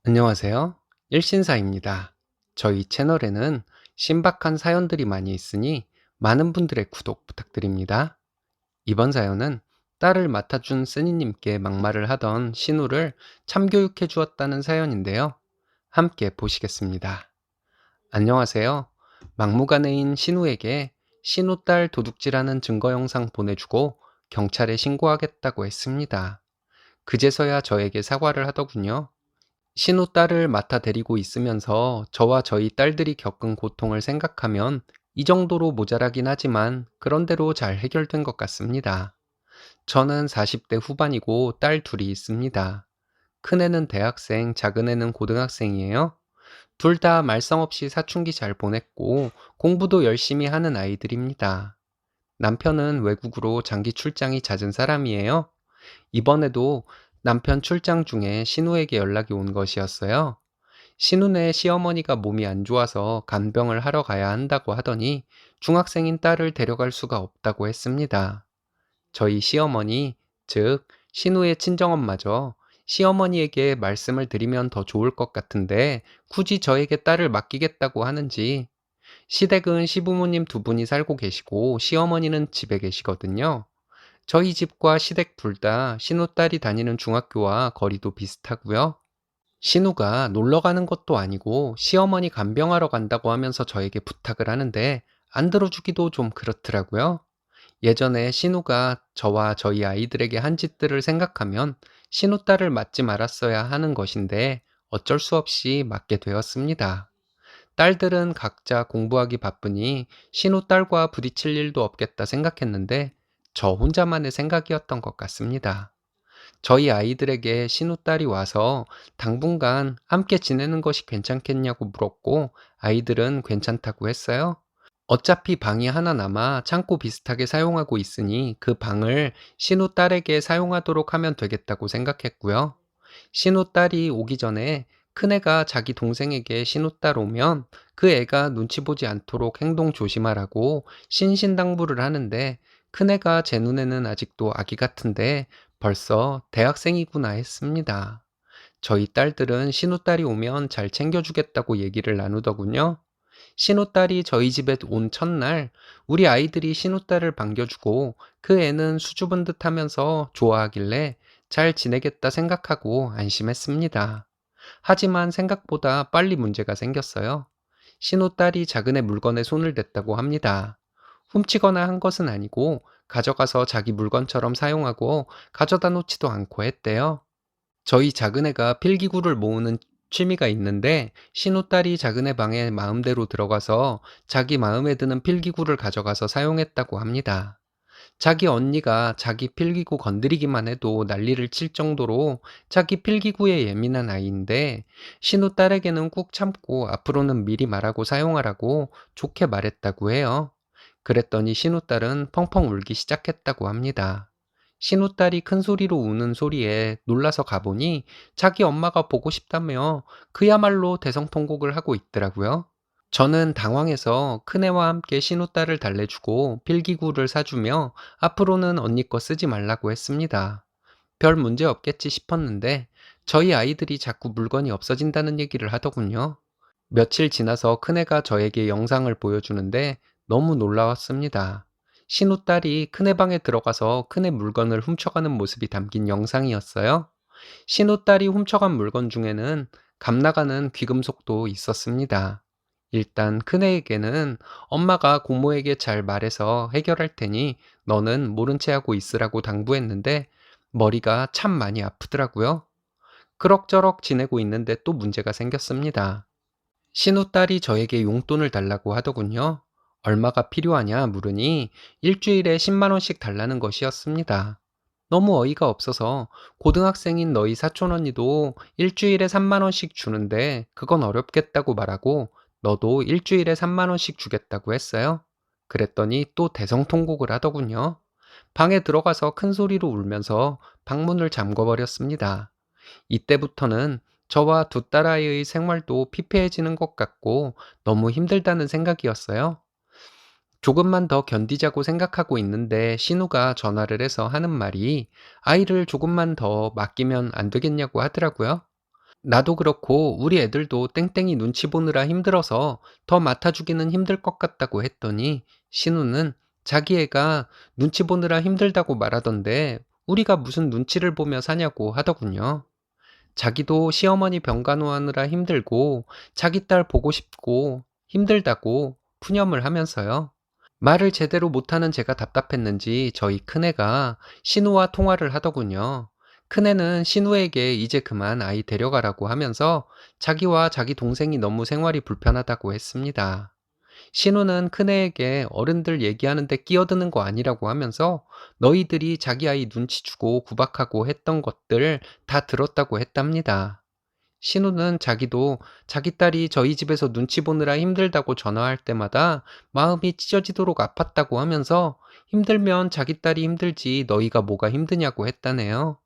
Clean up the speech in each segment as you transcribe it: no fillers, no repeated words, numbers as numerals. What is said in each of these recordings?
안녕하세요. 일신사입니다. 저희 채널에는 신박한 사연들이 많이 있으니 많은 분들의 구독 부탁드립니다. 이번 사연은 딸을 맡아준 쓰니님께 막말을 하던 신우를 참교육해 주었다는 사연인데요. 함께 보시겠습니다. 안녕하세요. 막무가내인 신우에게 신우 딸 도둑질하는 증거 영상 보내주고 경찰에 신고하겠다고 했습니다. 그제서야 저에게 사과를 하더군요. 신우 딸을 맡아 데리고 있으면서 저와 저희 딸들이 겪은 고통을 생각하면 이 정도로 모자라긴 하지만 그런대로 잘 해결된 것 같습니다. 저는 40대 후반이고 딸 둘이 있습니다. 큰애는 대학생, 작은애는 고등학생이에요. 둘 다 말썽 없이 사춘기 잘 보냈고 공부도 열심히 하는 아이들입니다. 남편은 외국으로 장기 출장이 잦은 사람이에요. 이번에도 남편 출장 중에 신우에게 연락이 온 것이었어요. 신우네 시어머니가 몸이 안 좋아서 간병을 하러 가야 한다고 하더니 중학생인 딸을 데려갈 수가 없다고 했습니다. 저희 시어머니, 즉 신우의 친정엄마죠. 시어머니에게 말씀을 드리면 더 좋을 것 같은데 굳이 저에게 딸을 맡기겠다고 하는지. 시댁은 시부모님 두 분이 살고 계시고 시어머니는 집에 계시거든요. 저희 집과 시댁 둘 다 신우 딸이 다니는 중학교와 거리도 비슷하고요. 신우가 놀러 가는 것도 아니고 시어머니 간병하러 간다고 하면서 저에게 부탁을 하는데 안 들어주기도 좀 그렇더라고요. 예전에 신우가 저와 저희 아이들에게 한 짓들을 생각하면 신우 딸을 맞지 말았어야 하는 것인데 어쩔 수 없이 맞게 되었습니다. 딸들은 각자 공부하기 바쁘니 신우 딸과 부딪힐 일도 없겠다 생각했는데 저 혼자만의 생각이었던 것 같습니다. 저희 아이들에게 신우딸이 와서 당분간 함께 지내는 것이 괜찮겠냐고 물었고 아이들은 괜찮다고 했어요. 어차피 방이 하나 남아 창고 비슷하게 사용하고 있으니 그 방을 신우딸에게 사용하도록 하면 되겠다고 생각했고요. 신우딸이 오기 전에 큰애가 자기 동생에게 신우딸 오면 그 애가 눈치 보지 않도록 행동 조심하라고 신신당부를 하는데 큰애가 제 눈에는 아직도 아기 같은데 벌써 대학생이구나 했습니다. 저희 딸들은 신우딸이 오면 잘 챙겨주겠다고 얘기를 나누더군요. 신우딸이 저희 집에 온 첫날 우리 아이들이 신우딸을 반겨주고 그 애는 수줍은 듯 하면서 좋아하길래 잘 지내겠다 생각하고 안심했습니다. 하지만 생각보다 빨리 문제가 생겼어요. 신우딸이 작은 애 물건에 손을 댔다고 합니다. 훔치거나 한 것은 아니고 가져가서 자기 물건처럼 사용하고 가져다 놓지도 않고 했대요. 저희 작은애가 필기구를 모으는 취미가 있는데 신우딸이 작은애 방에 마음대로 들어가서 자기 마음에 드는 필기구를 가져가서 사용했다고 합니다. 자기 언니가 자기 필기구 건드리기만 해도 난리를 칠 정도로 자기 필기구에 예민한 아이인데 신우딸에게는 꾹 참고 앞으로는 미리 말하고 사용하라고 좋게 말했다고 해요. 그랬더니 신우딸은 펑펑 울기 시작했다고 합니다. 신우딸이 큰 소리로 우는 소리에 놀라서 가보니 자기 엄마가 보고 싶다며 그야말로 대성통곡을 하고 있더라고요. 저는 당황해서 큰애와 함께 신우딸을 달래주고 필기구를 사주며 앞으로는 언니 거 쓰지 말라고 했습니다. 별 문제 없겠지 싶었는데 저희 아이들이 자꾸 물건이 없어진다는 얘기를 하더군요. 며칠 지나서 큰애가 저에게 영상을 보여주는데 너무 놀라웠습니다. 신우딸이 큰애 방에 들어가서 큰애 물건을 훔쳐가는 모습이 담긴 영상이었어요. 신우딸이 훔쳐간 물건 중에는 값나가는 귀금속도 있었습니다. 일단 큰애에게는 엄마가 고모에게 잘 말해서 해결할 테니 너는 모른 채 하고 있으라고 당부했는데 머리가 참 많이 아프더라고요. 그럭저럭 지내고 있는데 또 문제가 생겼습니다. 신우딸이 저에게 용돈을 달라고 하더군요. 얼마가 필요하냐 물으니 일주일에 10만 원씩 달라는 것이었습니다. 너무 어이가 없어서 고등학생인 너희 사촌 언니도 일주일에 3만 원씩 주는데 그건 어렵겠다고 말하고 너도 일주일에 3만 원씩 주겠다고 했어요. 그랬더니 또 대성통곡을 하더군요. 방에 들어가서 큰 소리로 울면서 방문을 잠궈버렸습니다. 이때부터는 저와 두 딸아이의 생활도 피폐해지는 것 같고 너무 힘들다는 생각이었어요. 조금만 더 견디자고 생각하고 있는데 신우가 전화를 해서 하는 말이 아이를 조금만 더 맡기면 안 되겠냐고 하더라고요. 나도 그렇고 우리 애들도 땡땡이 눈치 보느라 힘들어서 더 맡아주기는 힘들 것 같다고 했더니 신우는 자기 애가 눈치 보느라 힘들다고 말하던데 우리가 무슨 눈치를 보며 사냐고 하더군요. 자기도 시어머니 병간호하느라 힘들고 자기 딸 보고 싶고 힘들다고 푸념을 하면서요. 말을 제대로 못하는 제가 답답했는지 저희 큰애가 신우와 통화를 하더군요. 큰애는 신우에게 이제 그만 아이 데려가라고 하면서 자기와 자기 동생이 너무 생활이 불편하다고 했습니다. 신우는 큰애에게 어른들 얘기하는데 끼어드는 거 아니라고 하면서 너희들이 자기 아이 눈치 주고 구박하고 했던 것들 다 들었다고 했답니다. 신우는 자기도 자기 딸이 저희 집에서 눈치 보느라 힘들다고 전화할 때마다 마음이 찢어지도록 아팠다고 하면서 힘들면 자기 딸이 힘들지 너희가 뭐가 힘드냐고 했다네요.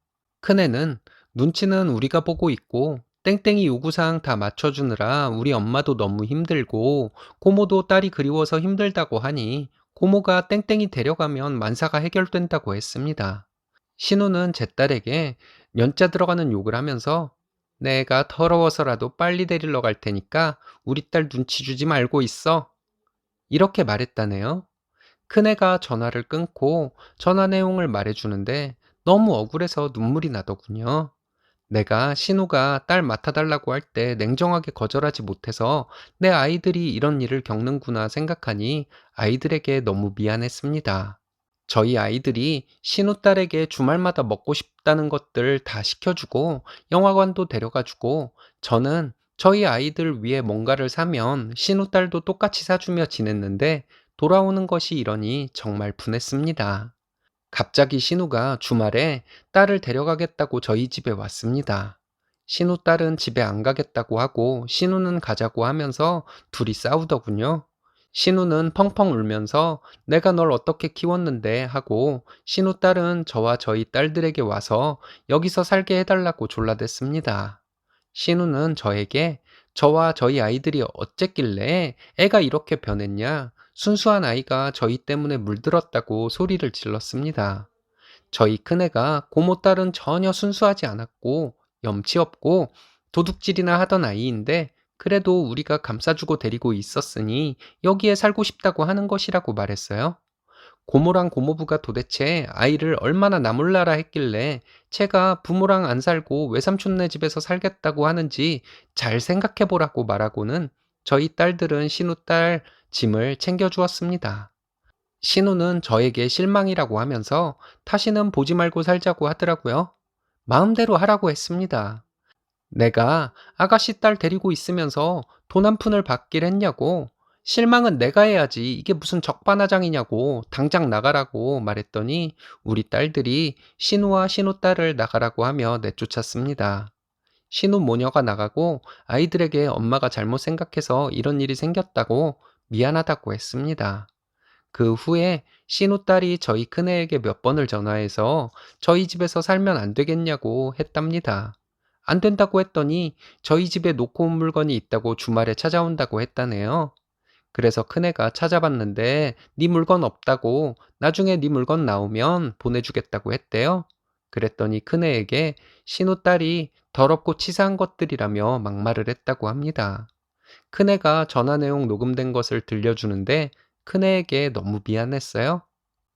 큰애는 눈치는 우리가 보고 있고 땡땡이 요구사항 다 맞춰주느라 우리 엄마도 너무 힘들고 고모도 딸이 그리워서 힘들다고 하니 고모가 땡땡이 데려가면 만사가 해결된다고 했습니다. 신우는 제 딸에게 연자 들어가는 욕을 하면서 내가 더러워서라도 빨리 데리러 갈 테니까 우리 딸 눈치 주지 말고 있어. 이렇게 말했다네요. 큰애가 전화를 끊고 전화 내용을 말해주는데 너무 억울해서 눈물이 나더군요. 내가 신우가 딸 맡아달라고 할 때 냉정하게 거절하지 못해서 내 아이들이 이런 일을 겪는구나 생각하니 아이들에게 너무 미안했습니다. 저희 아이들이 신우딸에게 주말마다 먹고 싶다는 것들 다 시켜주고 영화관도 데려가주고 저는 저희 아이들 위해 뭔가를 사면 신우딸도 똑같이 사주며 지냈는데 돌아오는 것이 이러니 정말 분했습니다. 갑자기 신우가 주말에 딸을 데려가겠다고 저희 집에 왔습니다. 신우딸은 집에 안 가겠다고 하고 신우는 가자고 하면서 둘이 싸우더군요. 신우는 펑펑 울면서 내가 널 어떻게 키웠는데 하고 신우딸은 저와 저희 딸들에게 와서 여기서 살게 해달라고 졸라댔습니다. 신우는 저에게 저와 저희 아이들이 어쨌길래 애가 이렇게 변했냐? 순수한 아이가 저희 때문에 물들었다고 소리를 질렀습니다. 저희 큰애가 고모 딸은 전혀 순수하지 않았고 염치 없고 도둑질이나 하던 아이인데 그래도 우리가 감싸주고 데리고 있었으니 여기에 살고 싶다고 하는 것이라고 말했어요. 고모랑 고모부가 도대체 아이를 얼마나 나몰라라 했길래 제가 부모랑 안 살고 외삼촌네 집에서 살겠다고 하는지 잘 생각해 보라고 말하고는 저희 딸들은 신우딸 짐을 챙겨주었습니다. 신우는 저에게 실망이라고 하면서 다시는 보지 말고 살자고 하더라고요. 마음대로 하라고 했습니다. 내가 아가씨 딸 데리고 있으면서 돈 한 푼을 받길 했냐고. 실망은 내가 해야지. 이게 무슨 적반하장이냐고. 당장 나가라고 말했더니 우리 딸들이 신우와 신우딸을 나가라고 하며 내쫓았습니다. 신우 모녀가 나가고 아이들에게 엄마가 잘못 생각해서 이런 일이 생겼다고 미안하다고 했습니다. 그 후에 신우딸이 저희 큰애에게 몇 번을 전화해서 저희 집에서 살면 안 되겠냐고 했답니다. 안 된다고 했더니 저희 집에 놓고 온 물건이 있다고 주말에 찾아온다고 했다네요. 그래서 큰애가 찾아봤는데 네 물건 없다고 나중에 네 물건 나오면 보내주겠다고 했대요. 그랬더니 큰애에게 신우딸이 더럽고 치사한 것들이라며 막말을 했다고 합니다. 큰애가 전화 내용 녹음된 것을 들려주는데 큰애에게 너무 미안했어요.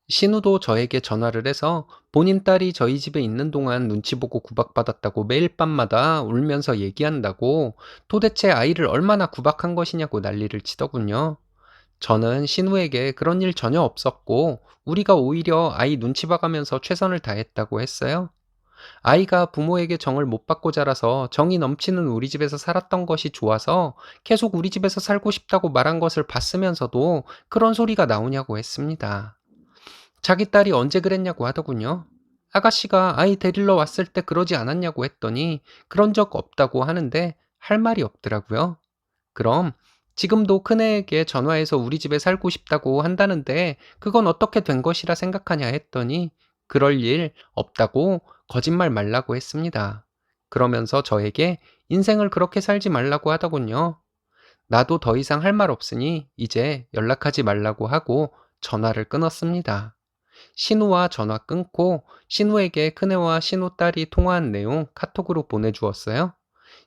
신우도 저에게 전화를 해서 본인 딸이 저희 집에 있는 동안 눈치 보고 구박받았다고 매일 밤마다 울면서 얘기한다고 도대체 아이를 얼마나 구박한 것이냐고 난리를 치더군요. 저는 신우에게 그런 일 전혀 없었고 우리가 오히려 아이 눈치 봐가면서 최선을 다했다고 했어요. 아이가 부모에게 정을 못 받고 자라서 정이 넘치는 우리 집에서 살았던 것이 좋아서 계속 우리 집에서 살고 싶다고 말한 것을 봤으면서도 그런 소리가 나오냐고 했습니다. 자기 딸이 언제 그랬냐고 하더군요. 아가씨가 아이 데리러 왔을 때 그러지 않았냐고 했더니 그런 적 없다고 하는데 할 말이 없더라고요. 그럼 지금도 큰애에게 전화해서 우리 집에 살고 싶다고 한다는데 그건 어떻게 된 것이라 생각하냐 했더니 그럴 일 없다고 거짓말 말라고 했습니다. 그러면서 저에게 인생을 그렇게 살지 말라고 하더군요. 나도 더 이상 할 말 없으니 이제 연락하지 말라고 하고 전화를 끊었습니다. 신우와 전화 끊고 신우에게 큰애와 신우 딸이 통화한 내용 카톡으로 보내주었어요.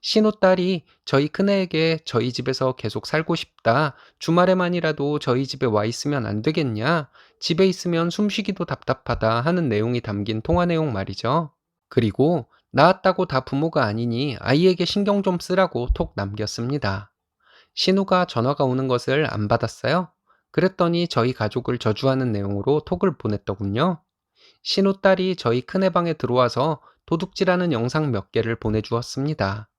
신우딸이 저희 큰애에게 저희 집에서 계속 살고 싶다. 주말에만이라도 저희 집에 와 있으면 안 되겠냐? 집에 있으면 숨쉬기도 답답하다 하는 내용이 담긴 통화 내용 말이죠. 그리고 낳았다고 다 부모가 아니니 아이에게 신경 좀 쓰라고 톡 남겼습니다. 신우가 전화가 오는 것을 안 받았어요. 그랬더니 저희 가족을 저주하는 내용으로 톡을 보냈더군요. 신우 딸이 저희 큰애 방에 들어와서 도둑질하는 영상 몇 개를 보내주었습니다.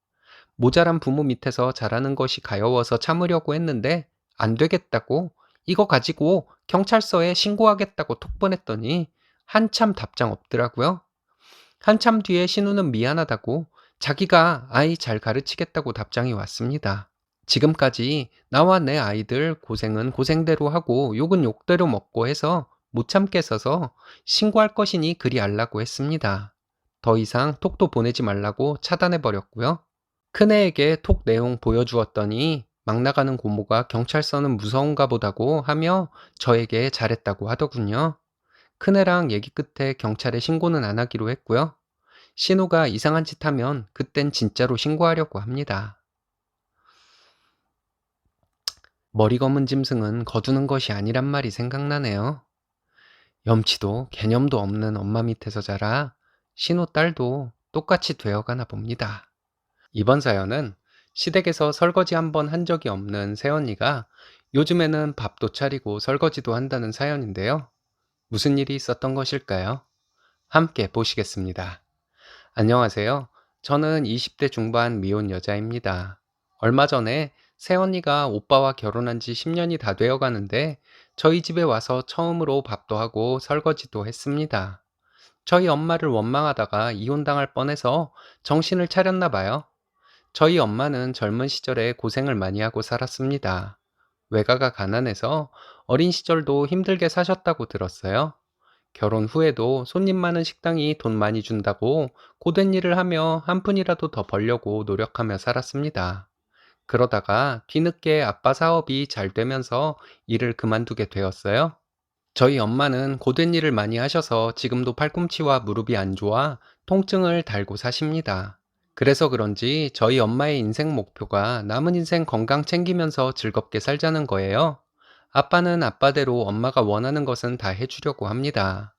모자란 부모 밑에서 자라는 것이 가여워서 참으려고 했는데 안 되겠다고 이거 가지고 경찰서에 신고하겠다고 톡 보냈더니 한참 답장 없더라고요. 한참 뒤에 신우는 미안하다고 자기가 아이 잘 가르치겠다고 답장이 왔습니다. 지금까지 나와 내 아이들 고생은 고생대로 하고 욕은 욕대로 먹고 해서 못 참겠어서 신고할 것이니 그리 알라고 했습니다. 더 이상 톡도 보내지 말라고 차단해 버렸고요. 큰애에게 톡 내용 보여주었더니 막 나가는 고모가 경찰서는 무서운가 보다고 하며 저에게 잘했다고 하더군요. 큰애랑 얘기 끝에 경찰에 신고는 안 하기로 했고요. 신우가 이상한 짓 하면 그땐 진짜로 신고하려고 합니다. 머리 검은 짐승은 거두는 것이 아니란 말이 생각나네요. 염치도 개념도 없는 엄마 밑에서 자라 신우 딸도 똑같이 되어가나 봅니다. 이번 사연은 시댁에서 설거지 한 번 한 적이 없는 새언니가 요즘에는 밥도 차리고 설거지도 한다는 사연인데요. 무슨 일이 있었던 것일까요? 함께 보시겠습니다. 안녕하세요. 저는 20대 중반 미혼 여자입니다. 얼마 전에 새언니가 오빠와 결혼한 지 10년이 다 되어 가는데 저희 집에 와서 처음으로 밥도 하고 설거지도 했습니다. 저희 엄마를 원망하다가 이혼당할 뻔해서 정신을 차렸나 봐요. 저희 엄마는 젊은 시절에 고생을 많이 하고 살았습니다. 외가가 가난해서 어린 시절도 힘들게 사셨다고 들었어요. 결혼 후에도 손님 많은 식당이 돈 많이 준다고 고된 일을 하며 한 푼이라도 더 벌려고 노력하며 살았습니다. 그러다가 뒤늦게 아빠 사업이 잘 되면서 일을 그만두게 되었어요. 저희 엄마는 고된 일을 많이 하셔서 지금도 팔꿈치와 무릎이 안 좋아 통증을 달고 사십니다. 그래서 그런지 저희 엄마의 인생 목표가 남은 인생 건강 챙기면서 즐겁게 살자는 거예요. 아빠는 아빠대로 엄마가 원하는 것은 다 해주려고 합니다.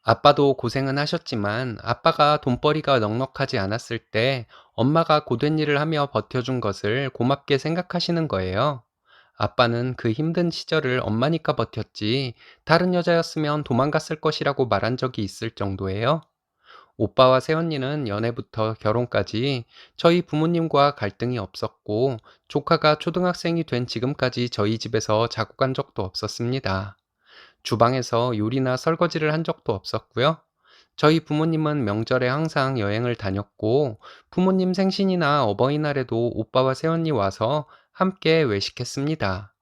아빠도 고생은 하셨지만 아빠가 돈벌이가 넉넉하지 않았을 때 엄마가 고된 일을 하며 버텨준 것을 고맙게 생각하시는 거예요. 아빠는 그 힘든 시절을 엄마니까 버텼지 다른 여자였으면 도망갔을 것이라고 말한 적이 있을 정도예요. 오빠와 새언니는 연애부터 결혼까지 저희 부모님과 갈등이 없었고 조카가 초등학생이 된 지금까지 저희 집에서 자고 간 적도 없었습니다. 주방에서 요리나 설거지를 한 적도 없었고요. 저희 부모님은 명절에 항상 여행을 다녔고 부모님 생신이나 어버이날에도 오빠와 새언니 와서 함께 외식했습니다.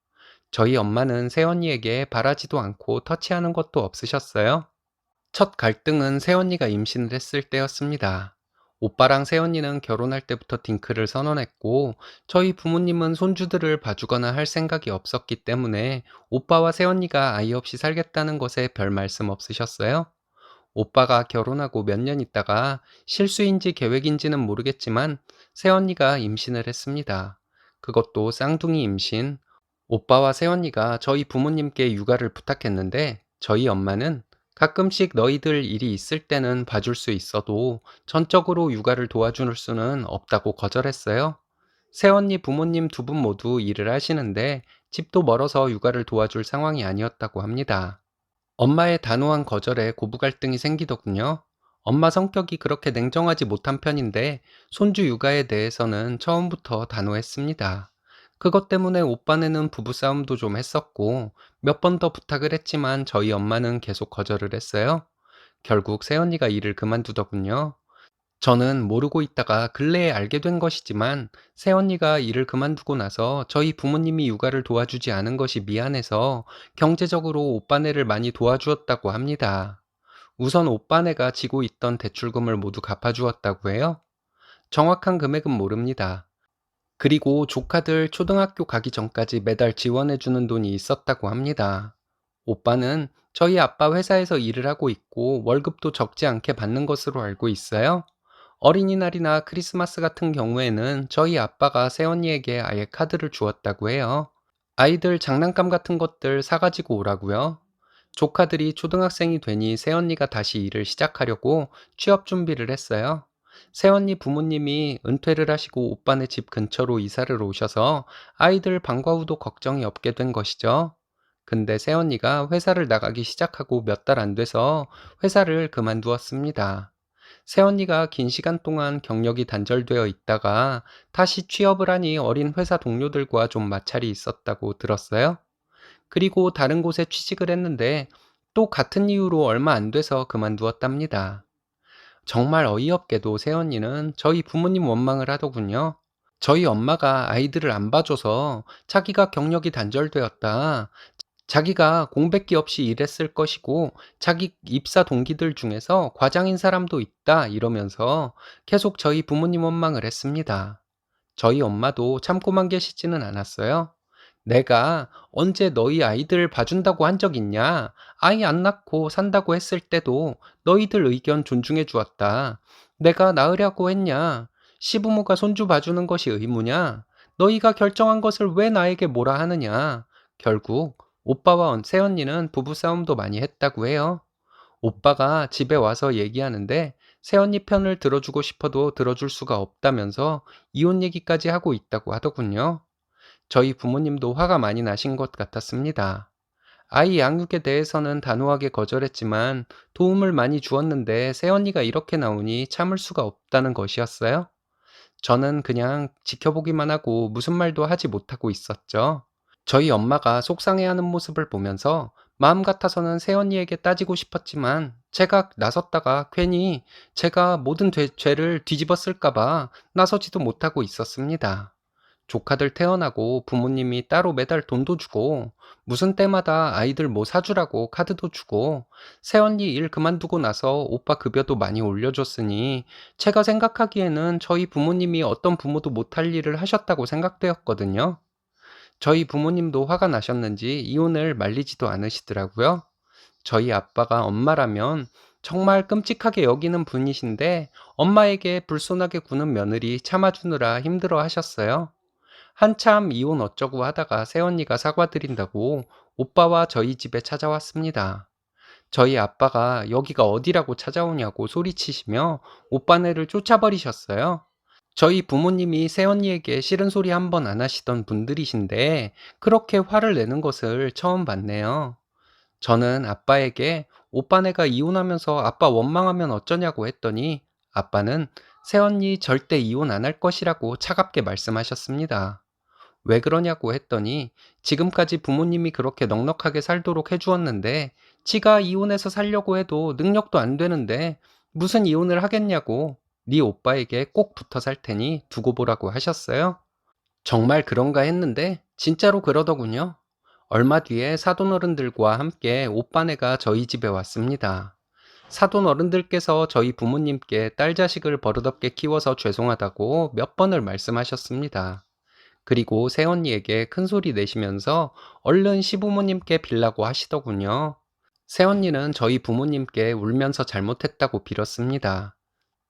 저희 엄마는 새언니에게 바라지도 않고 터치하는 것도 없으셨어요. 첫 갈등은 새언니가 임신을 했을 때였습니다. 오빠랑 새언니는 결혼할 때부터 딩크를 선언했고 저희 부모님은 손주들을 봐주거나 할 생각이 없었기 때문에 오빠와 새언니가 아이 없이 살겠다는 것에 별 말씀 없으셨어요. 오빠가 결혼하고 몇 년 있다가 실수인지 계획인지는 모르겠지만 새언니가 임신을 했습니다. 그것도 쌍둥이 임신. 오빠와 새언니가 저희 부모님께 육아를 부탁했는데 저희 엄마는 가끔씩 너희들 일이 있을 때는 봐줄 수 있어도 전적으로 육아를 도와줄 수는 없다고 거절했어요. 새언니 부모님 두 분 모두 일을 하시는데 집도 멀어서 육아를 도와줄 상황이 아니었다고 합니다. 엄마의 단호한 거절에 고부 갈등이 생기더군요. 엄마 성격이 그렇게 냉정하지 못한 편인데 손주 육아에 대해서는 처음부터 단호했습니다. 그것 때문에 오빠네는 부부싸움도 좀 했었고 몇 번 더 부탁을 했지만 저희 엄마는 계속 거절을 했어요. 결국 새언니가 일을 그만두더군요. 저는 모르고 있다가 근래에 알게 된 것이지만 새언니가 일을 그만두고 나서 저희 부모님이 육아를 도와주지 않은 것이 미안해서 경제적으로 오빠네를 많이 도와주었다고 합니다. 우선 오빠네가 지고 있던 대출금을 모두 갚아주었다고 해요. 정확한 금액은 모릅니다. 그리고 조카들 초등학교 가기 전까지 매달 지원해주는 돈이 있었다고 합니다. 오빠는 저희 아빠 회사에서 일을 하고 있고 월급도 적지 않게 받는 것으로 알고 있어요. 어린이날이나 크리스마스 같은 경우에는 저희 아빠가 새언니에게 아예 카드를 주었다고 해요. 아이들 장난감 같은 것들 사가지고 오라고요. 조카들이 초등학생이 되니 새언니가 다시 일을 시작하려고 취업 준비를 했어요. 새언니 부모님이 은퇴를 하시고 오빠네 집 근처로 이사를 오셔서 아이들 방과 후도 걱정이 없게 된 것이죠. 근데 새언니가 회사를 나가기 시작하고 몇 달 안 돼서 회사를 그만두었습니다. 새언니가 긴 시간 동안 경력이 단절되어 있다가 다시 취업을 하니 어린 회사 동료들과 좀 마찰이 있었다고 들었어요. 그리고 다른 곳에 취직을 했는데 또 같은 이유로 얼마 안 돼서 그만두었답니다. 정말 어이없게도 새언니는 저희 부모님 원망을 하더군요. 저희 엄마가 아이들을 안 봐줘서 자기가 경력이 단절되었다. 자기가 공백기 없이 일했을 것이고 자기 입사 동기들 중에서 과장인 사람도 있다 이러면서 계속 저희 부모님 원망을 했습니다. 저희 엄마도 참고만 계시지는 않았어요. 내가 언제 너희 아이들 봐준다고 한 적 있냐? 아이 안 낳고 산다고 했을 때도 너희들 의견 존중해 주었다. 내가 낳으려고 했냐? 시부모가 손주 봐주는 것이 의무냐? 너희가 결정한 것을 왜 나에게 뭐라 하느냐? 결국 오빠와 새언니는 부부싸움도 많이 했다고 해요. 오빠가 집에 와서 얘기하는데 새언니 편을 들어주고 싶어도 들어줄 수가 없다면서 이혼 얘기까지 하고 있다고 하더군요. 저희 부모님도 화가 많이 나신 것 같았습니다. 아이 양육에 대해서는 단호하게 거절했지만 도움을 많이 주었는데 새언니가 이렇게 나오니 참을 수가 없다는 것이었어요. 저는 그냥 지켜보기만 하고 무슨 말도 하지 못하고 있었죠. 저희 엄마가 속상해하는 모습을 보면서 마음 같아서는 새언니에게 따지고 싶었지만 제가 나섰다가 괜히 제가 모든 죄를 뒤집었을까봐 나서지도 못하고 있었습니다. 조카들 태어나고 부모님이 따로 매달 돈도 주고 무슨 때마다 아이들 뭐 사주라고 카드도 주고 새언니 일 그만두고 나서 오빠 급여도 많이 올려줬으니 제가 생각하기에는 저희 부모님이 어떤 부모도 못할 일을 하셨다고 생각되었거든요. 저희 부모님도 화가 나셨는지 이혼을 말리지도 않으시더라고요. 저희 아빠가 엄마라면 정말 끔찍하게 여기는 분이신데 엄마에게 불손하게 구는 며느리 참아주느라 힘들어 하셨어요. 한참 이혼 어쩌고 하다가 새언니가 사과드린다고 오빠와 저희 집에 찾아왔습니다. 저희 아빠가 여기가 어디라고 찾아오냐고 소리치시며 오빠네를 쫓아버리셨어요. 저희 부모님이 새언니에게 싫은 소리 한 번 안 하시던 분들이신데 그렇게 화를 내는 것을 처음 봤네요. 저는 아빠에게 오빠네가 이혼하면서 아빠 원망하면 어쩌냐고 했더니 아빠는 새언니 절대 이혼 안 할 것이라고 차갑게 말씀하셨습니다. 왜 그러냐고 했더니 지금까지 부모님이 그렇게 넉넉하게 살도록 해주었는데 지가 이혼해서 살려고 해도 능력도 안 되는데 무슨 이혼을 하겠냐고 네 오빠에게 꼭 붙어 살 테니 두고 보라고 하셨어요. 정말 그런가 했는데 진짜로 그러더군요. 얼마 뒤에 사돈어른들과 함께 오빠네가 저희 집에 왔습니다. 사돈어른들께서 저희 부모님께 딸 자식을 버릇없게 키워서 죄송하다고 몇 번을 말씀하셨습니다. 그리고 새언니에게 큰 소리 내시면서 얼른 시부모님께 빌라고 하시더군요. 새언니는 저희 부모님께 울면서 잘못했다고 빌었습니다.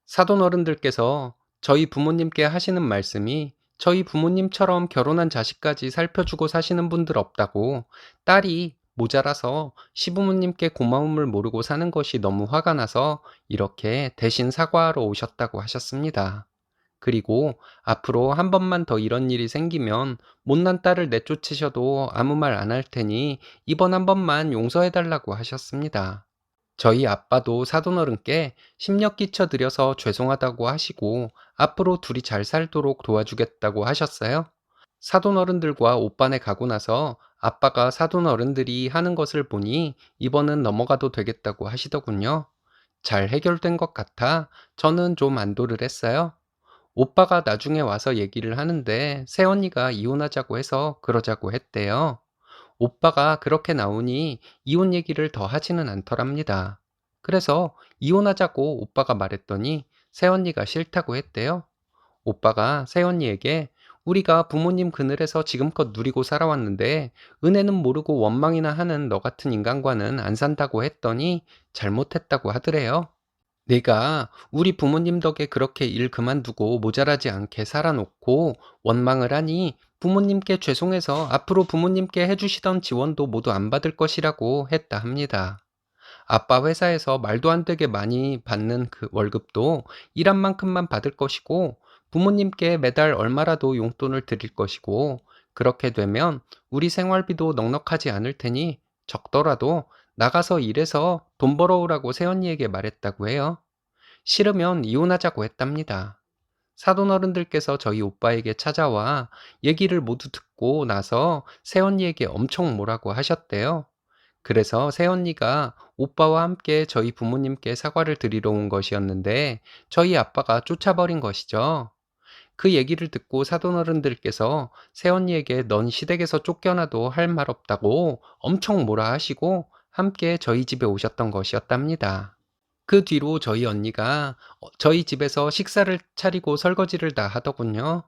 사돈어른들께서 저희 부모님께 하시는 말씀이 저희 부모님처럼 결혼한 자식까지 살펴주고 사시는 분들 없다고 딸이 모자라서 시부모님께 고마움을 모르고 사는 것이 너무 화가 나서 이렇게 대신 사과하러 오셨다고 하셨습니다. 그리고 앞으로 한 번만 더 이런 일이 생기면 못난 딸을 내쫓으셔도 아무 말 안 할 테니 이번 한 번만 용서해달라고 하셨습니다. 저희 아빠도 사돈어른께 심력 끼쳐드려서 죄송하다고 하시고 앞으로 둘이 잘 살도록 도와주겠다고 하셨어요. 사돈어른들과 오빠네 가고 나서 아빠가 사돈어른들이 하는 것을 보니 이번은 넘어가도 되겠다고 하시더군요. 잘 해결된 것 같아 저는 좀 안도를 했어요. 오빠가 나중에 와서 얘기를 하는데 새언니가 이혼하자고 해서 그러자고 했대요. 오빠가 그렇게 나오니 이혼 얘기를 더 하지는 않더랍니다. 그래서 이혼하자고 오빠가 말했더니 새언니가 싫다고 했대요. 오빠가 새언니에게 우리가 부모님 그늘에서 지금껏 누리고 살아왔는데 은혜는 모르고 원망이나 하는 너 같은 인간과는 안 산다고 했더니 잘못했다고 하더래요. 내가 우리 부모님 덕에 그렇게 일 그만두고 모자라지 않게 살아놓고 원망을 하니 부모님께 죄송해서 앞으로 부모님께 해주시던 지원도 모두 안 받을 것이라고 했다 합니다. 아빠 회사에서 말도 안 되게 많이 받는 그 월급도 일한 만큼만 받을 것이고 부모님께 매달 얼마라도 용돈을 드릴 것이고 그렇게 되면 우리 생활비도 넉넉하지 않을 테니 적더라도 나가서 일해서 돈 벌어오라고 새언니에게 말했다고 해요. 싫으면 이혼하자고 했답니다. 사돈어른들께서 저희 오빠에게 찾아와 얘기를 모두 듣고 나서 새언니에게 엄청 뭐라고 하셨대요. 그래서 새언니가 오빠와 함께 저희 부모님께 사과를 드리러 온 것이었는데 저희 아빠가 쫓아버린 것이죠. 그 얘기를 듣고 사돈어른들께서 새언니에게 넌 시댁에서 쫓겨나도 할 말 없다고 엄청 뭐라 하시고 함께 저희 집에 오셨던 것이었답니다. 그 뒤로 저희 언니가 저희 집에서 식사를 차리고 설거지를 다 하더군요.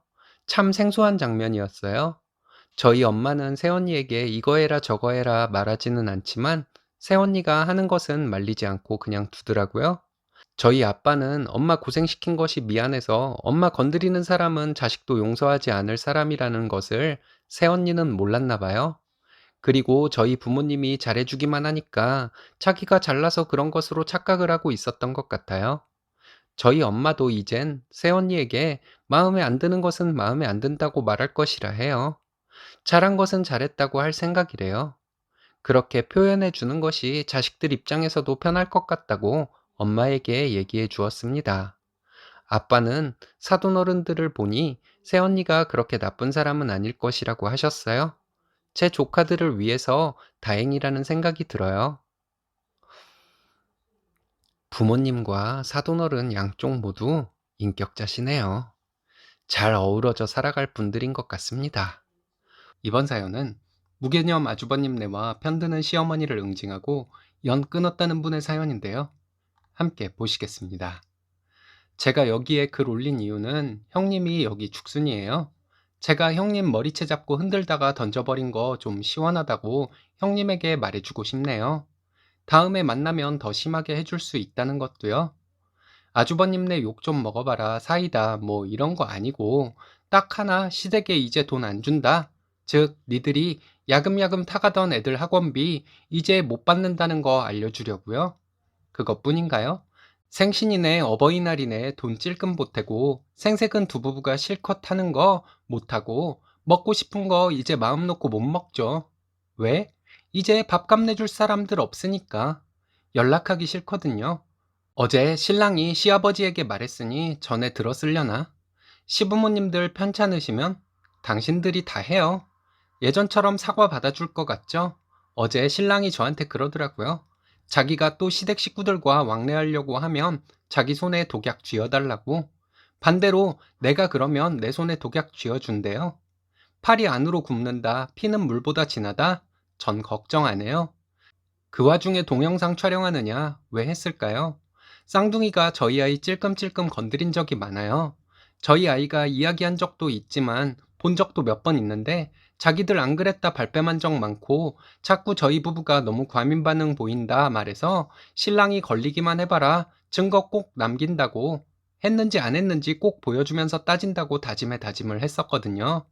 참 생소한 장면이었어요. 저희 엄마는 새언니에게 이거 해라 저거 해라 말하지는 않지만 새언니가 하는 것은 말리지 않고 그냥 두더라고요. 저희 아빠는 엄마 고생시킨 것이 미안해서 엄마 건드리는 사람은 자식도 용서하지 않을 사람이라는 것을 새언니는 몰랐나 봐요. 그리고 저희 부모님이 잘해주기만 하니까 자기가 잘나서 그런 것으로 착각을 하고 있었던 것 같아요. 저희 엄마도 이젠 새언니에게 마음에 안 드는 것은 마음에 안 든다고 말할 것이라 해요. 잘한 것은 잘했다고 할 생각이래요. 그렇게 표현해 주는 것이 자식들 입장에서도 편할 것 같다고 엄마에게 얘기해 주었습니다. 아빠는 사돈어른들을 보니 새언니가 그렇게 나쁜 사람은 아닐 것이라고 하셨어요. 제 조카들을 위해서 다행이라는 생각이 들어요. 부모님과 사돈어른 양쪽 모두 인격자시네요. 잘 어우러져 살아갈 분들인 것 같습니다. 이번 사연은 무개념 아주버님네와 편드는 시어머니를 응징하고 연 끊었다는 분의 사연인데요. 함께 보시겠습니다. 제가 여기에 글 올린 이유는 형님이 여기 죽순이에요. 제가 형님 머리채 잡고 흔들다가 던져버린 거 좀 시원하다고 형님에게 말해주고 싶네요. 다음에 만나면 더 심하게 해줄 수 있다는 것도요. 아주버님네 욕 좀 먹어봐라 사이다 뭐 이런 거 아니고 딱 하나 시댁에 이제 돈 안 준다. 즉 니들이 야금야금 타가던 애들 학원비 이제 못 받는다는 거 알려주려고요. 그것뿐인가요? 생신이네 어버이날이네 돈 찔끔 보태고 생색은 두 부부가 실컷 하는 거 못하고 먹고 싶은 거 이제 마음 놓고 못 먹죠. 왜? 이제 밥값 내줄 사람들 없으니까. 연락하기 싫거든요. 어제 신랑이 시아버지에게 말했으니 전에 들었으려나? 시부모님들 편찮으시면 당신들이 다 해요. 예전처럼 사과 받아줄 것 같죠? 어제 신랑이 저한테 그러더라고요. 자기가 또 시댁 식구들과 왕래하려고 하면 자기 손에 독약 쥐어달라고. 반대로 내가 그러면 내 손에 독약 쥐어준대요. 팔이 안으로 굽는다, 피는 물보다 진하다? 전 걱정 안 해요. 그 와중에 동영상 촬영하느냐? 왜 했을까요? 쌍둥이가 저희 아이 찔끔찔끔 건드린 적이 많아요. 저희 아이가 이야기한 적도 있지만 본 적도 몇 번 있는데 자기들 안 그랬다 발뺌한 적 많고 자꾸 저희 부부가 너무 과민 반응 보인다 말해서 신랑이 걸리기만 해봐라 증거 꼭 남긴다고 했는지 안 했는지 꼭 보여주면서 따진다고 다짐에 다짐을 했었거든요.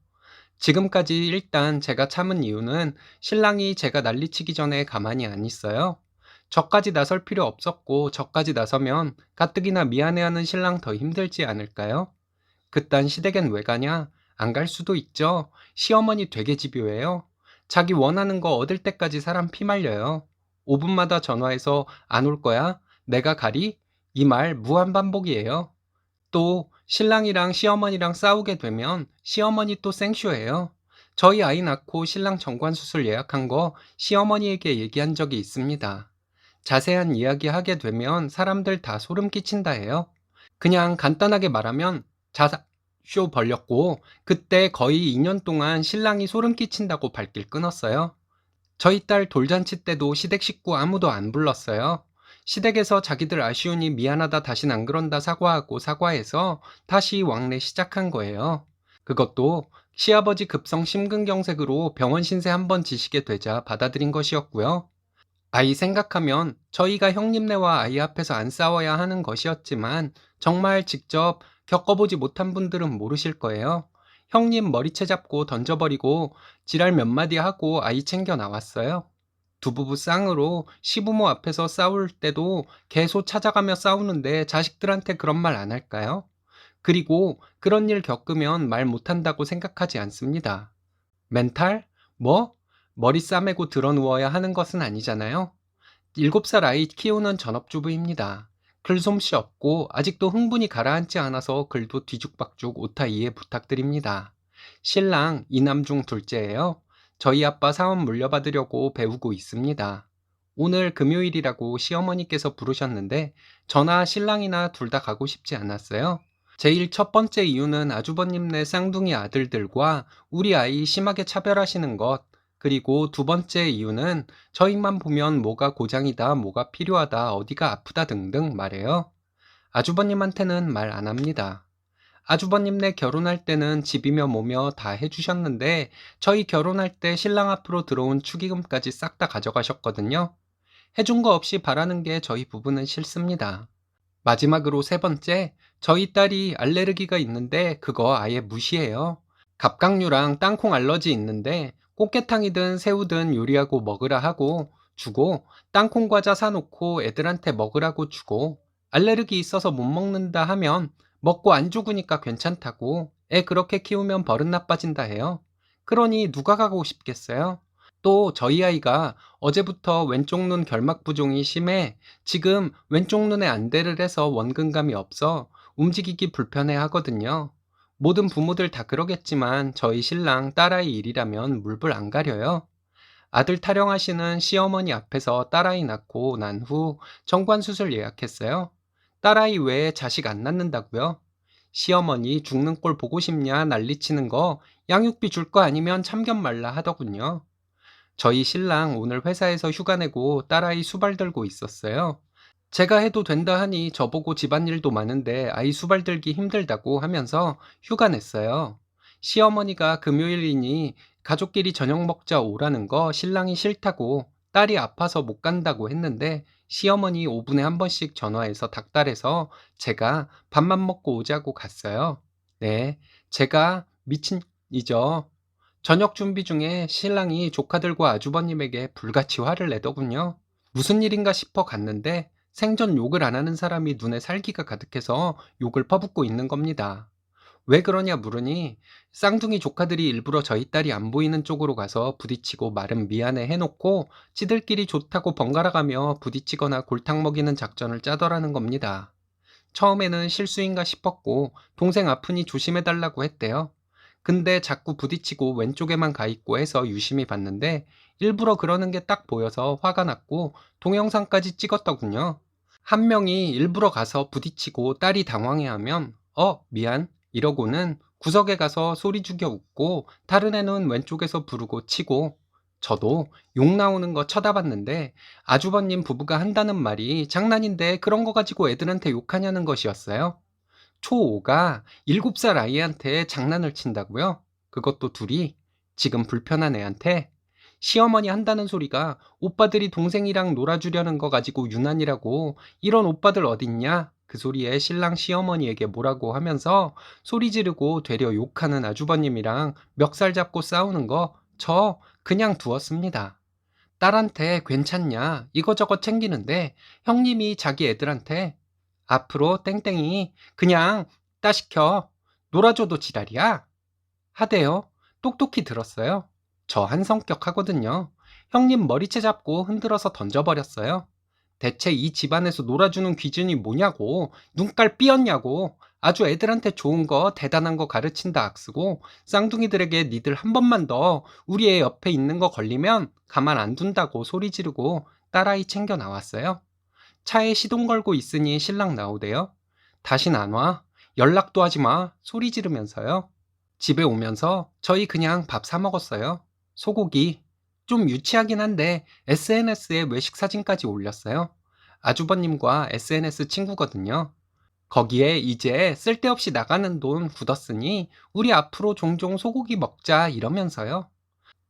지금까지 일단 제가 참은 이유는 신랑이 제가 난리치기 전에 가만히 안 있어요. 저까지 나설 필요 없었고 저까지 나서면 가뜩이나 미안해하는 신랑 더 힘들지 않을까요? 그딴 시댁엔 왜 가냐? 안 갈 수도 있죠. 시어머니 되게 집요해요. 자기 원하는 거 얻을 때까지 사람 피말려요. 5분마다 전화해서 안 올 거야? 내가 가리? 이 말 무한반복이에요. 또 신랑이랑 시어머니랑 싸우게 되면 시어머니 또 생쇼해요. 저희 아이 낳고 신랑 정관수술 예약한 거 시어머니에게 얘기한 적이 있습니다. 자세한 이야기 하게 되면 사람들 다 소름 끼친다 해요. 그냥 간단하게 말하면 자사쇼 벌렸고 그때 거의 2년 동안 신랑이 소름 끼친다고 발길 끊었어요. 저희 딸 돌잔치 때도 시댁 식구 아무도 안 불렀어요. 시댁에서 자기들 아쉬우니 미안하다 다신 안 그런다 사과하고 사과해서 다시 왕래 시작한 거예요. 그것도 시아버지 급성 심근경색으로 병원 신세 한번 지시게 되자 받아들인 것이었고요. 아이 생각하면 저희가 형님네와 아이 앞에서 안 싸워야 하는 것이었지만 정말 직접 겪어보지 못한 분들은 모르실 거예요. 형님 머리채 잡고 던져버리고 지랄 몇 마디 하고 아이 챙겨 나왔어요. 두 부부 쌍으로 시부모 앞에서 싸울 때도 계속 찾아가며 싸우는데 자식들한테 그런 말 안 할까요? 그리고 그런 일 겪으면 말 못한다고 생각하지 않습니다. 멘탈? 뭐? 머리 싸매고 드러 누워야 하는 것은 아니잖아요. 7살 아이 키우는 전업주부입니다. 글솜씨 없고 아직도 흥분이 가라앉지 않아서 글도 뒤죽박죽 오타 이해 부탁드립니다. 신랑 이남 중 둘째예요. 저희 아빠 사업 물려받으려고 배우고 있습니다. 오늘 금요일이라고 시어머니께서 부르셨는데 저나 신랑이나 둘 다 가고 싶지 않았어요. 제일 첫 번째 이유는 아주버님네 쌍둥이 아들들과 우리 아이 심하게 차별하시는 것, 그리고 두 번째 이유는 저희만 보면 뭐가 고장이다, 뭐가 필요하다, 어디가 아프다 등등 말해요. 아주버님한테는 말 안 합니다. 아주버님네 결혼할 때는 집이며 뭐며 다 해주셨는데 저희 결혼할 때 신랑 앞으로 들어온 축의금까지 싹 다 가져가셨거든요. 해준 거 없이 바라는 게 저희 부부는 싫습니다. 마지막으로 세 번째, 저희 딸이 알레르기가 있는데 그거 아예 무시해요. 갑각류랑 땅콩 알러지 있는데 꽃게탕이든 새우든 요리하고 먹으라 하고 주고, 땅콩 과자 사놓고 애들한테 먹으라고 주고, 알레르기 있어서 못 먹는다 하면 먹고 안 죽으니까 괜찮다고, 애 그렇게 키우면 버릇 나빠진다 해요. 그러니 누가 가고 싶겠어요? 또 저희 아이가 어제부터 왼쪽 눈 결막 부종이 심해 지금 왼쪽 눈에 안대를 해서 원근감이 없어 움직이기 불편해 하거든요. 모든 부모들 다 그러겠지만 저희 신랑 딸아이 일이라면 물불 안 가려요. 아들 타령하시는 시어머니 앞에서 딸아이 낳고 난 후 정관수술 예약했어요. 딸아이 외에 자식 안 낳는다고요? 시어머니 죽는 꼴 보고 싶냐 난리치는 거 양육비 줄 거 아니면 참견 말라 하더군요. 저희 신랑 오늘 회사에서 휴가 내고 딸아이 수발 들고 있었어요. 제가 해도 된다 하니 저보고 집안일도 많은데 아이 수발 들기 힘들다고 하면서 휴가 냈어요. 시어머니가 금요일이니 가족끼리 저녁 먹자 오라는 거 신랑이 싫다고, 딸이 아파서 못 간다고 했는데 시어머니 5분에 한 번씩 전화해서 닥달해서 제가 밥만 먹고 오자고 갔어요. 네, 제가 미친이죠. 저녁 준비 중에 신랑이 조카들과 아주버님에게 불같이 화를 내더군요. 무슨 일인가 싶어 갔는데 생전 욕을 안 하는 사람이 눈에 살기가 가득해서 욕을 퍼붓고 있는 겁니다. 왜 그러냐 물으니 쌍둥이 조카들이 일부러 저희 딸이 안 보이는 쪽으로 가서 부딪히고 말은 미안해 해놓고 지들끼리 좋다고 번갈아 가며 부딪히거나 골탕 먹이는 작전을 짜더라는 겁니다. 처음에는 실수인가 싶었고 동생 아프니 조심해달라고 했대요. 근데 자꾸 부딪히고 왼쪽에만 가 있고 해서 유심히 봤는데 일부러 그러는 게 딱 보여서 화가 났고 동영상까지 찍었더군요. 한 명이 일부러 가서 부딪히고 딸이 당황해하면 미안 이러고는 구석에 가서 소리 죽여 웃고 다른 애는 왼쪽에서 부르고 치고, 저도 욕 나오는 거 쳐다봤는데 아주버님 부부가 한다는 말이 장난인데 그런 거 가지고 애들한테 욕하냐는 것이었어요. 초5가 7살 아이한테 장난을 친다고요? 그것도 둘이? 지금 불편한 애한테? 시어머니 한다는 소리가 오빠들이 동생이랑 놀아주려는 거 가지고 유난이라고, 이런 오빠들 어딨냐? 그 소리에 신랑 시어머니에게 뭐라고 하면서 소리 지르고 되려 욕하는 아주버님이랑 멱살 잡고 싸우는 거 저 그냥 두었습니다. 딸한테 괜찮냐 이거저거 챙기는데 형님이 자기 애들한테 앞으로 땡땡이 그냥 따 시켜 놀아줘도 지랄이야 하대요. 똑똑히 들었어요. 저 한 성격 하거든요. 형님 머리채 잡고 흔들어서 던져버렸어요. 대체 이 집안에서 놀아주는 기준이 뭐냐고, 눈깔 삐었냐고, 아주 애들한테 좋은 거 대단한 거 가르친다 악쓰고 쌍둥이들에게 니들 한 번만 더 우리 애 옆에 있는 거 걸리면 가만 안 둔다고 소리 지르고 딸아이 챙겨 나왔어요. 차에 시동 걸고 있으니 신랑 나오대요. 다신 안 와. 연락도 하지 마. 소리 지르면서요. 집에 오면서 저희 그냥 밥 사 먹었어요. 소고기. 좀 유치하긴 한데 SNS에 외식 사진까지 올렸어요. 아주버님과 SNS 친구거든요. 거기에 이제 쓸데없이 나가는 돈 굳었으니 우리 앞으로 종종 소고기 먹자 이러면서요.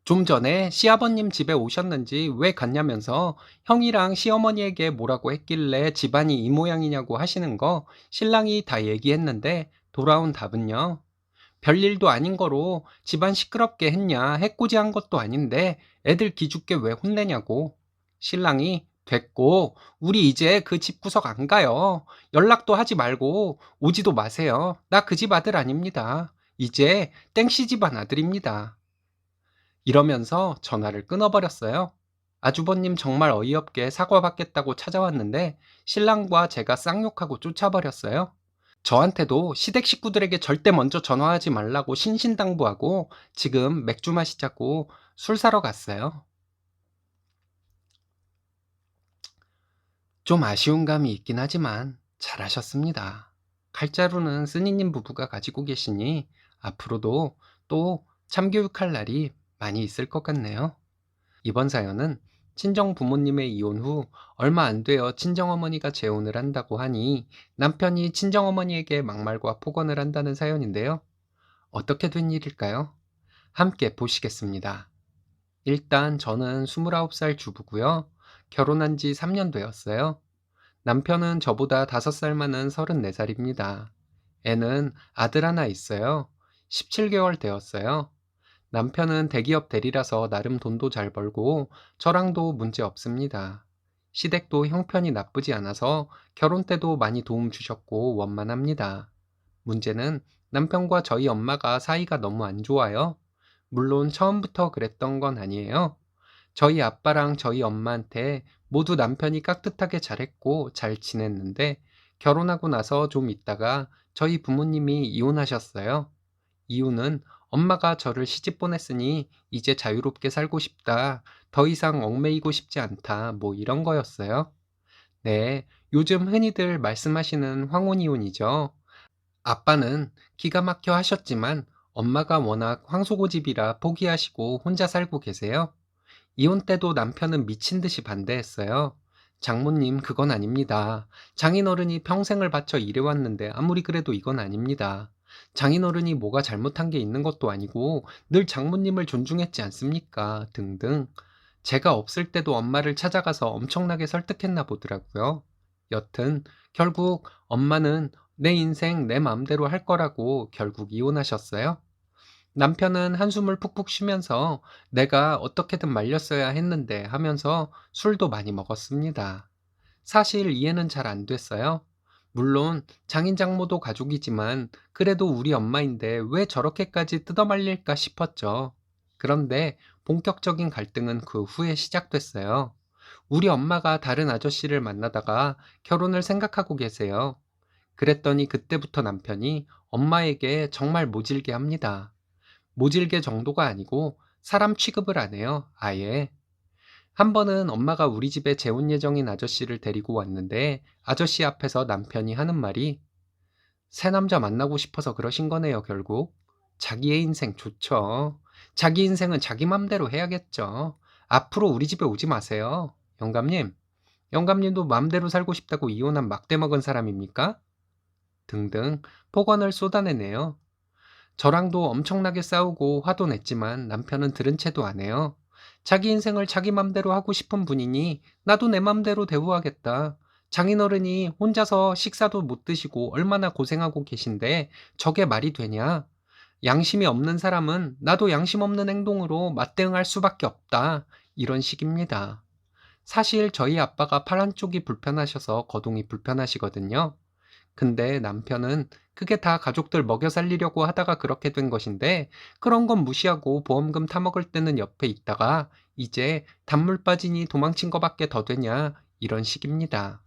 좀 전에 시아버님 집에 오셨는지 왜 갔냐면서 형이랑 시어머니에게 뭐라고 했길래 집안이 이 모양이냐고 하시는 거 신랑이 다 얘기했는데 돌아온 답은요. 별일도 아닌 거로 집안 시끄럽게 했냐, 해코지한 것도 아닌데 애들 기죽게 왜 혼내냐고. 신랑이 됐고, 우리 이제 그 집구석 안 가요. 연락도 하지 말고 오지도 마세요. 나 그 집 아들 아닙니다. 이제 땡씨 집안 아들입니다. 이러면서 전화를 끊어버렸어요. 아주버님 정말 어이없게 사과받겠다고 찾아왔는데 신랑과 제가 쌍욕하고 쫓아버렸어요. 저한테도 시댁 식구들에게 절대 먼저 전화하지 말라고 신신당부하고 지금 맥주 마시자고 술 사러 갔어요. 좀 아쉬운 감이 있긴 하지만 잘하셨습니다. 칼자루는 쓰니님 부부가 가지고 계시니 앞으로도 또 참교육할 날이 많이 있을 것 같네요. 이번 사연은 친정 부모님의 이혼 후 얼마 안 되어 친정어머니가 재혼을 한다고 하니 남편이 친정어머니에게 막말과 폭언을 한다는 사연인데요. 어떻게 된 일일까요? 함께 보시겠습니다. 일단 저는 29살 주부고요. 결혼한 지 3년 되었어요. 남편은 저보다 5살 많은 34살입니다. 애는 아들 하나 있어요. 17개월 되었어요. 남편은 대기업 대리라서 나름 돈도 잘 벌고 저랑도 문제 없습니다. 시댁도 형편이 나쁘지 않아서 결혼 때도 많이 도움 주셨고 원만합니다. 문제는 남편과 저희 엄마가 사이가 너무 안 좋아요. 물론 처음부터 그랬던 건 아니에요. 저희 아빠랑 저희 엄마한테 모두 남편이 깍듯하게 잘했고 잘 지냈는데 결혼하고 나서 좀 있다가 저희 부모님이 이혼하셨어요. 이유는 엄마가 저를 시집 보냈으니 이제 자유롭게 살고 싶다. 더 이상 얽매이고 싶지 않다. 뭐 이런 거였어요. 네, 요즘 흔히들 말씀하시는 황혼이혼이죠. 아빠는 기가 막혀 하셨지만 엄마가 워낙 황소고집이라 포기하시고 혼자 살고 계세요. 이혼 때도 남편은 미친 듯이 반대했어요. 장모님, 그건 아닙니다. 장인어른이 평생을 바쳐 일해왔는데 아무리 그래도 이건 아닙니다. 장인어른이 뭐가 잘못한 게 있는 것도 아니고 늘 장모님을 존중했지 않습니까? 등등. 제가 없을 때도 엄마를 찾아가서 엄청나게 설득했나 보더라고요. 여튼 결국 엄마는 내 인생 내 마음대로 할 거라고 결국 이혼하셨어요. 남편은 한숨을 푹푹 쉬면서 내가 어떻게든 말렸어야 했는데 하면서 술도 많이 먹었습니다. 사실 이해는 잘 안 됐어요. 물론 장인 장모도 가족이지만 그래도 우리 엄마인데 왜 저렇게까지 뜯어말릴까 싶었죠. 그런데 본격적인 갈등은 그 후에 시작됐어요. 우리 엄마가 다른 아저씨를 만나다가 결혼을 생각하고 계세요. 그랬더니 그때부터 남편이 엄마에게 정말 모질게 합니다. 모질게 정도가 아니고 사람 취급을 안 해요, 아예. 한 번은 엄마가 우리 집에 재혼 예정인 아저씨를 데리고 왔는데 아저씨 앞에서 남편이 하는 말이 새 남자 만나고 싶어서 그러신 거네요, 결국. 자기의 인생 좋죠. 자기 인생은 자기 맘대로 해야겠죠. 앞으로 우리 집에 오지 마세요. 영감님, 영감님도 맘대로 살고 싶다고 이혼한 막대 먹은 사람입니까? 등등 폭언을 쏟아내네요. 저랑도 엄청나게 싸우고 화도 냈지만 남편은 들은 채도 안 해요. 자기 인생을 자기 맘대로 하고 싶은 분이니 나도 내 맘대로 대우하겠다. 장인어른이 혼자서 식사도 못 드시고 얼마나 고생하고 계신데 저게 말이 되냐? 양심이 없는 사람은 나도 양심 없는 행동으로 맞대응할 수밖에 없다. 이런 식입니다. 사실 저희 아빠가 팔 한쪽이 불편하셔서 거동이 불편하시거든요. 근데 남편은 그게 다 가족들 먹여 살리려고 하다가 그렇게 된 것인데 그런 건 무시하고 보험금 타먹을 때는 옆에 있다가 이제 단물 빠지니 도망친 거밖에 더 되냐 이런 식입니다.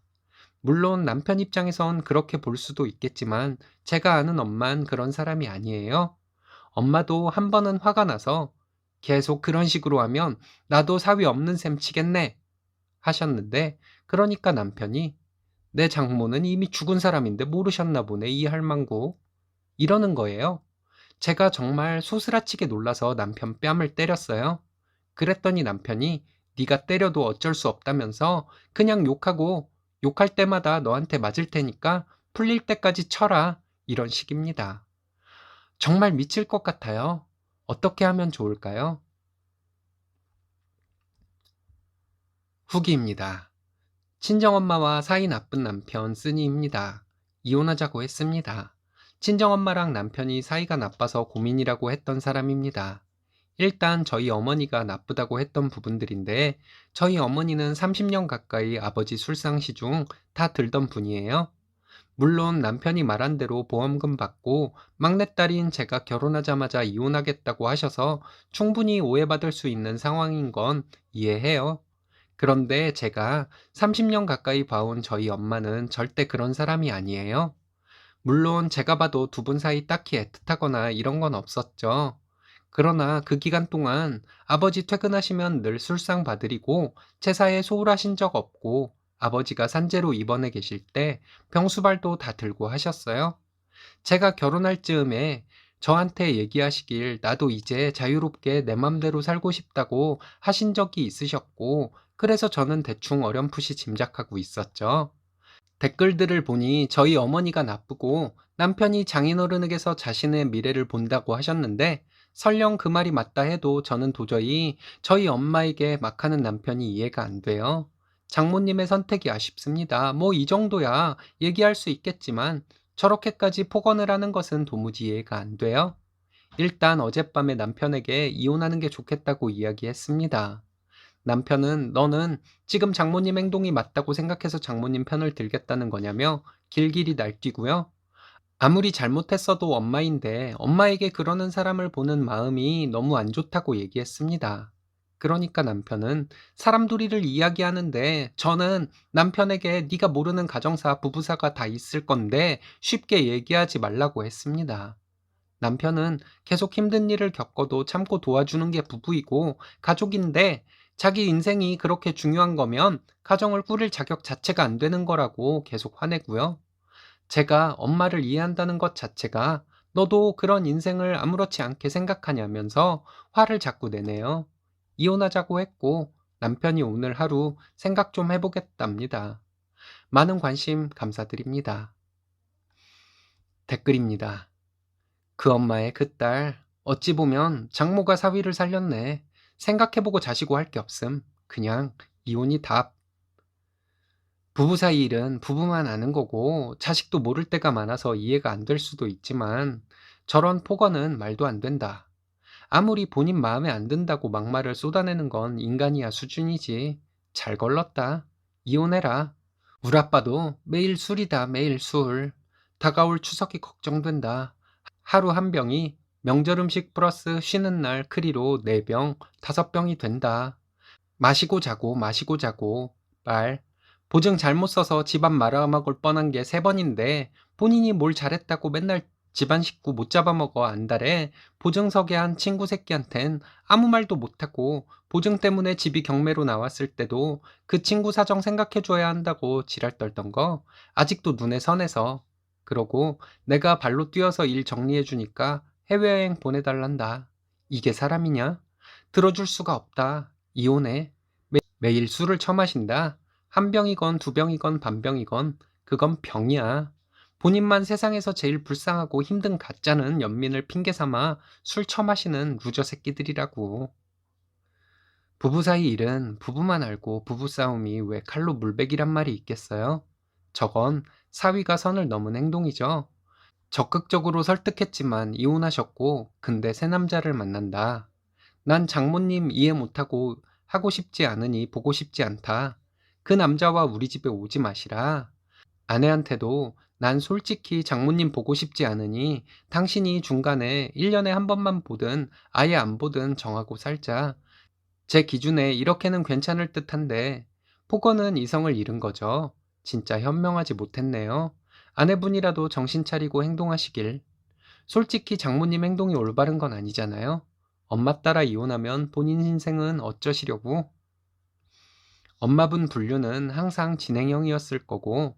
물론 남편 입장에선 그렇게 볼 수도 있겠지만 제가 아는 엄만 그런 사람이 아니에요. 엄마도 한 번은 화가 나서 계속 그런 식으로 하면 나도 사위 없는 셈 치겠네 하셨는데 그러니까 남편이 내 장모는 이미 죽은 사람인데 모르셨나 보네, 이 할망구. 이러는 거예요. 제가 정말 소스라치게 놀라서 남편 뺨을 때렸어요. 그랬더니 남편이 네가 때려도 어쩔 수 없다면서 그냥 욕하고 욕할 때마다 너한테 맞을 테니까 풀릴 때까지 쳐라. 이런 식입니다. 정말 미칠 것 같아요. 어떻게 하면 좋을까요? 후기입니다. 친정엄마와 사이 나쁜 남편 쓰니입니다. 이혼하자고 했습니다. 친정엄마랑 남편이 사이가 나빠서 고민이라고 했던 사람입니다. 일단 저희 어머니가 나쁘다고 했던 부분들인데, 저희 어머니는 30년 가까이 아버지 술상시 중 다 들던 분이에요. 물론 남편이 말한 대로 보험금 받고 막내딸인 제가 결혼하자마자 이혼하겠다고 하셔서 충분히 오해받을 수 있는 상황인 건 이해해요. 그런데 제가 30년 가까이 봐온 저희 엄마는 절대 그런 사람이 아니에요. 물론 제가 봐도 두 분 사이 딱히 애틋하거나 이런 건 없었죠. 그러나 그 기간 동안 아버지 퇴근하시면 늘 술상 봐드리고 제사에 소홀하신 적 없고, 아버지가 산재로 입원해 계실 때 병수발도 다 들고 하셨어요. 제가 결혼할 즈음에 저한테 얘기하시길 나도 이제 자유롭게 내 맘대로 살고 싶다고 하신 적이 있으셨고, 그래서 저는 대충 어렴풋이 짐작하고 있었죠. 댓글들을 보니 저희 어머니가 나쁘고 남편이 장인어른에게서 자신의 미래를 본다고 하셨는데, 설령 그 말이 맞다 해도 저는 도저히 저희 엄마에게 막 하는 남편이 이해가 안 돼요. 장모님의 선택이 아쉽습니다. 뭐 이 정도야 얘기할 수 있겠지만 저렇게까지 폭언을 하는 것은 도무지 이해가 안 돼요. 일단 어젯밤에 남편에게 이혼하는 게 좋겠다고 이야기했습니다. 남편은 "너는 지금 장모님 행동이 맞다고 생각해서 장모님 편을 들겠다는 거냐며 길길이 날뛰고요. 아무리 잘못했어도 엄마인데 엄마에게 그러는 사람을 보는 마음이 너무 안 좋다고 얘기했습니다. 그러니까 남편은 사람 도리를 이야기하는데, 저는 남편에게 네가 모르는 가정사, 부부사가 다 있을 건데 쉽게 얘기하지 말라고 했습니다. 남편은 계속 힘든 일을 겪어도 참고 도와주는 게 부부이고 가족인데, 자기 인생이 그렇게 중요한 거면 가정을 꾸릴 자격 자체가 안 되는 거라고 계속 화내고요. 제가 엄마를 이해한다는 것 자체가 너도 그런 인생을 아무렇지 않게 생각하냐면서 화를 자꾸 내네요. 이혼하자고 했고 남편이 오늘 하루 생각 좀 해보겠답니다. 많은 관심 감사드립니다. 댓글입니다. 그 엄마의 그 딸, 어찌 보면 장모가 사위를 살렸네. 생각해보고 자시고 할 게 없음. 그냥 이혼이 답. 부부 사이 일은 부부만 아는 거고 자식도 모를 때가 많아서 이해가 안 될 수도 있지만, 저런 폭언은 말도 안 된다. 아무리 본인 마음에 안 든다고 막말을 쏟아내는 건 인간이야 수준이지. 잘 걸렀다. 이혼해라. 우리 아빠도 매일 술이다, 매일 술. 다가올 추석이 걱정된다. 하루 한 병이 명절 음식 플러스 쉬는 날 크리로 4병, 5병이 된다. 마시고 자고 마시고 자고 말. 보증 잘못 써서 집안 말아먹을 뻔한 게 3번인데 본인이 뭘 잘했다고 맨날 집안 식구 못 잡아먹어 안달에 보증서게 한 친구 새끼한텐 아무 말도 못하고, 보증 때문에 집이 경매로 나왔을 때도 그 친구 사정 생각해줘야 한다고 지랄 떨던 거 아직도 눈에 선해서. 그러고 내가 발로 뛰어서 일 정리해주니까 해외여행 보내달란다. 이게 사람이냐? 들어줄 수가 없다. 이혼해. 매일 술을 처마신다. 한 병이건 두 병이건 반병이건 그건 병이야. 본인만 세상에서 제일 불쌍하고 힘든 가짜는 연민을 핑계 삼아 술 처마시는 루저 새끼들이라고. 부부 사이 일은 부부만 알고 부부싸움이 왜 칼로 물베기란 말이 있겠어요? 저건 사위가 선을 넘은 행동이죠. 적극적으로 설득했지만 이혼하셨고 근데 새 남자를 만난다. 난 장모님 이해 못하고 하고 싶지 않으니 보고 싶지 않다. 그 남자와 우리 집에 오지 마시라. 아내한테도 난 솔직히 장모님 보고 싶지 않으니 당신이 중간에 1년에 한 번만 보든 아예 안 보든 정하고 살자. 제 기준에 이렇게는 괜찮을 듯한데 폭언은 이성을 잃은 거죠. 진짜 현명하지 못했네요. 아내분이라도 정신 차리고 행동하시길. 솔직히 장모님 행동이 올바른 건 아니잖아요. 엄마 따라 이혼하면 본인 인생은 어쩌시려고? 엄마분 분류는 항상 진행형이었을 거고,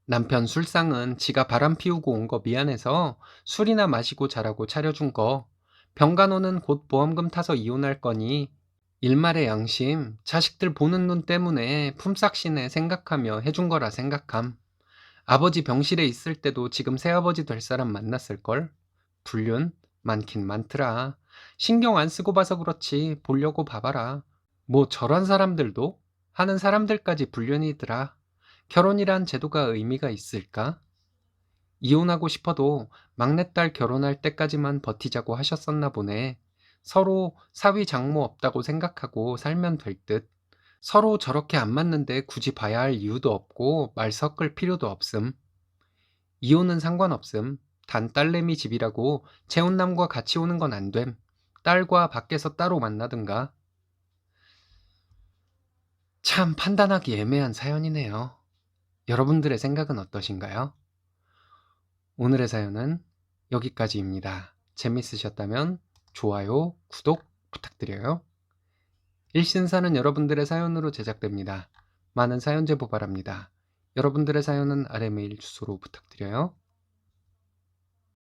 남편 술상은 지가 바람 피우고 온 거 미안해서 술이나 마시고 자라고 차려준 거, 병간호는 곧 보험금 타서 이혼할 거니 일말의 양심, 자식들 보는 눈 때문에 품삯이네 생각하며 해준 거라 생각함. 아버지 병실에 있을 때도 지금 새아버지 될 사람 만났을걸? 불륜? 많긴 많더라. 신경 안 쓰고 봐서 그렇지 보려고 봐봐라. 뭐 저런 사람들도 하는 사람들까지 불륜이더라. 결혼이란 제도가 의미가 있을까? 이혼하고 싶어도 막내딸 결혼할 때까지만 버티자고 하셨었나 보네. 서로 사위 장모 없다고 생각하고 살면 될 듯. 서로 저렇게 안 맞는데 굳이 봐야 할 이유도 없고 말 섞을 필요도 없음. 이혼은 상관없음. 단 딸내미 집이라고 재혼남과 같이 오는 건 안 됨. 딸과 밖에서 따로 만나든가. 참 판단하기 애매한 사연이네요. 여러분들의 생각은 어떠신가요? 오늘의 사연은 여기까지입니다. 재밌으셨다면 좋아요, 구독 부탁드려요. 일신사는 여러분들의 사연으로 제작됩니다. 많은 사연 제보 바랍니다. 여러분들의 사연은 아래 메일 주소로 부탁드려요.